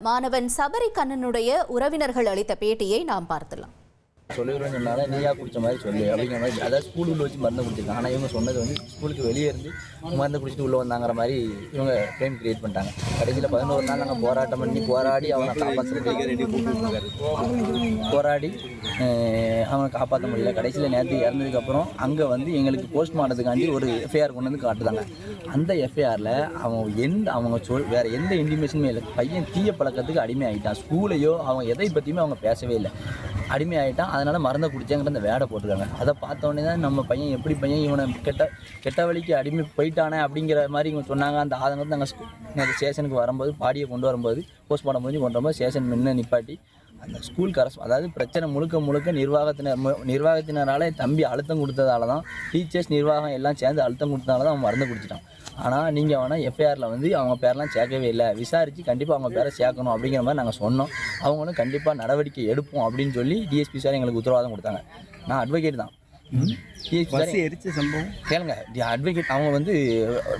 மாணவன் சபரி கண்ணனுடைய உறவினர்கள் அளித்த பேட்டியை நாம் பார்க்கலாம். சொல்லிடுறேன்னு சொன்னால நீயா குடிச்ச மாதிரி சொல்லு அப்படிங்கிற மாதிரி, அதாவது ஸ்கூலுக்குள்ள வச்சு மருந்து குடிச்சிருக்காங்க. ஆனால் இவங்க சொன்னது வந்து ஸ்கூலுக்கு வெளியே இருந்து மருந்து குடிச்சிட்டு உள்ளே வந்தாங்கிற மாதிரி இவங்க ஃப்ரேம் கிரியேட் பண்ணிட்டாங்க. கடைசியில் 11 நாள் நாங்கள் போராட்டம் பண்ணி போராடி அவனை காப்பாற்ற முடியல. கடைசியில் நேற்று இறந்ததுக்கப்புறம் அங்கே வந்து எங்களுக்கு போஸ்ட்மார்ட்டத்துக்காண்டி ஒரு எஃப்ஐஆர் கொண்டு வந்து காட்டுதாங்க. அந்த எஃப்ஐஆரில் அவங்க வேறு எந்த இன்டிமேஷனுமே இல்லை. பையன் தீய பழக்கத்துக்கு அடிமை ஆகிட்டான். ஸ்கூலையோ அவங்க எதை பற்றியுமே அவங்க பேசவே இல்லை. அடிமை ஆகிட்டான், அதனால் மருந்தை குடிச்சாங்கிற அந்த வேடை போட்டிருக்காங்க. அதை பார்த்தோன்னே தான் நம்ம பையன் எப்படி பையன் இவனை கெட்ட வழிக்கு அடிமை போயிட்டானே அப்படிங்கிற மாதிரி இவங்க சொன்னாங்க. அந்த ஆதங்கத்தை நாங்கள் ஸ்டேஷனுக்கு வரும்போது பாடியை கொண்டு வரும்போது போஸ்ட்மார்ட்டம் முடிஞ்சு கொண்டு வரும்போது ஸ்டேஷன் முன்ன நிப்பாட்டி அந்த ஸ்கூல் அதாவது பிரச்சனை முழுக்க நிர்வாகத்தினரால் தம்பி அழுத்தம் கொடுத்ததால தான், டீச்சர்ஸ் நிர்வாகம் எல்லாம் சேர்ந்து அழுத்தம் கொடுத்ததால தான் அவன் மருந்து குடிச்சிட்டான். ஆனால் நீங்கள் வேணால் எஃப்ஐஆரில் வந்து அவங்க பேரெலாம் சேர்க்கவே இல்லை, விசாரித்து கண்டிப்பாக அவங்க பேரை சேர்க்கணும் அப்படிங்கிற மாதிரி நாங்கள் சொன்னோம். அவங்களும் கண்டிப்பாக நடவடிக்கை எடுப்போம் அப்படின்னு சொல்லி டிஎஸ்பி சார் எங்களுக்கு உத்தரவாதம் கொடுத்தாங்க. நான் அட்வொகேட் தான். எரிச்ச சம்பவம் கேளுங்க. அட்வொகேட் அவங்க வந்து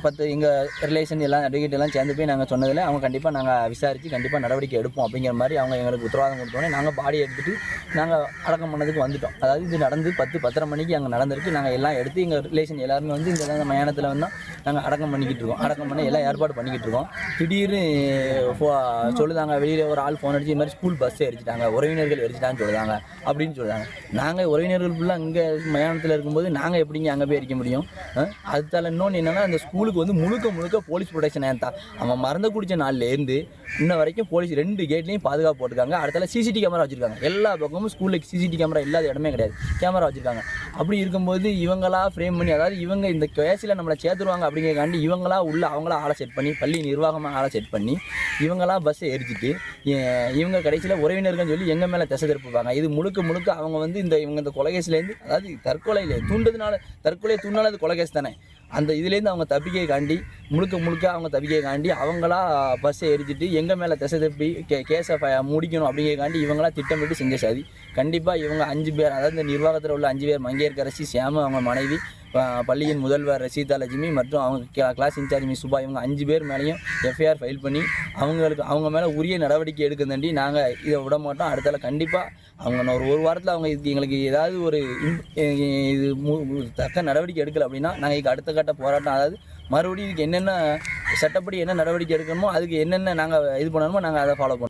10 எங்கள் ரிலேஷன் எல்லாம் அட்வொகேட் எல்லாம் சேர்ந்து போய் நாங்கள் சொன்னதில் அவங்க கண்டிப்பாக நாங்கள் விசாரித்து கண்டிப்பாக நடவடிக்கை எடுப்போம் அப்படிங்கிற மாதிரி அவங்க எங்களுக்கு உத்தரவாதம் கொடுத்தோன்னே நாங்கள் பாடி எடுத்துகிட்டு நாங்கள் அடக்கம் பண்ணதுக்கு வந்துவிட்டோம். அதாவது இது நடந்து 10-10:30 மணிக்கு அங்கே நடந்திருக்கு. நாங்கள் எல்லாம் எடுத்து எங்கள் ரிலேஷன் எல்லாருமே வந்து இந்த மயானத்தில் வந்து நாங்கள் அடக்கம் பண்ணிக்கிட்டு இருக்கோம். அடக்கம் பண்ணி எல்லாம் ஏற்பாடு பண்ணிக்கிட்டு இருக்கோம். திடீர்னு சொல்லுதாங்க, வெளியில் ஒரு ஆள் ஃபோன் அடிச்சு இது மாதிரி ஸ்கூல் பஸ்ஸை எரிச்சிட்டாங்க, உறவினர்கள் எரிச்சிட்டான்னு சொல்லுதாங்க அப்படின்னு சொல்லுதாங்க. நாங்கள் உறவினர்கள் ஃபுல்லாக இங்கே மயானத்தில் இருக்கும்போது நாங்கள் எப்படிங்க அங்கே போய் இருக்க முடியும்? அதுதால இன்னொன்று என்னென்னா, அந்த ஸ்கூலுக்கு வந்து முழுக்க போலீஸ் ப்ரொடெக்ஷன் ஏன்தான் அவன் மறந்து குடித்த நாள்லேருந்து இன்ன வரைக்கும் போலீஸ் 2 கேட்லேயும் பாதுகாப்பு போட்டிருக்காங்க. அடுத்தால சிசிடிவி கேமரா வச்சுருக்காங்க. எல்லா பக்கமும் ஸ்கூலில் சிசிடிவி கேமரா இல்லாத இடமே கிடையாது, கேமரா வச்சுருக்காங்க. அப்படி இருக்கும்போது இவங்களா ஃப்ரேம் பண்ணி, அதாவது இவங்க இந்த கேஸில் நம்மளை சேர்த்துருவாங்க அப்படிங்கிறக்காண்டி இவங்களா உள்ள அவங்களா ஆளை செட் பண்ணி, பள்ளி நிர்வாகமாக ஆளை செட் பண்ணி இவங்களா பஸ்ஸை எரிச்சிட்டு இவங்க கடைசியில் உறவினர்கள் சொல்லி எங்கள் மேலே திசை திருப்புவாங்க. இது முழுக்க அவங்க வந்து இவங்க இந்த கொலைகேஸ்லேருந்து, அதாவது தற்கொலையில் தற்கொலையை தூண்டினால அது கொலைகேஸ் தானே. அந்த இதுலேருந்து அவங்க தப்பிக்கை காண்டி முழுக்க அவங்க தப்பிக்கை காண்டி அவங்களா பஸ்ஸை எரிச்சிட்டு எங்கள் மேலே திசை திருப்பி கேஸை முடிக்கணும் அப்படிங்கிறக்காண்டி இவங்களா திட்டமிட்டு செஞ்ச சதி. கண்டிப்பாக இவங்க 5 பேர், அதாவது இந்த நிர்வாகத்தில் உள்ள 5 பேர், மங்கையர்கரசி, சியாமு அவங்க மனைவி, பள்ளியின் முதல்வர் சீதா லட்சுமி மற்றும் அவங்க கிளாஸ் இன்சார்ஜ் மிஸ் சுபா, இவங்க 5 பேர் மேலேயும் எஃப்ஐஆர் ஃபைல் பண்ணி அவங்க மேலே உரிய நடவடிக்கை எடுக்குதாண்டி நாங்கள் இதை விட மாட்டோம். அடுத்தால கண்டிப்பாக அவங்க ஒரு வாரத்தில் அவங்க எங்களுக்கு ஏதாவது ஒரு தக்க நடவடிக்கை எடுக்கலை அப்படின்னா நாங்கள் இதுக்கு அடுத்த கட்ட போராட்டம், அதாவது மறுபடியும் இதுக்கு என்னென்ன சட்டப்படி என்ன நடவடிக்கை எடுக்கணுமோ அதுக்கு என்னென்ன நாங்கள் இது பண்ணணுமோ நாங்கள் அதை ஃபாலோ பண்ணுவோம்.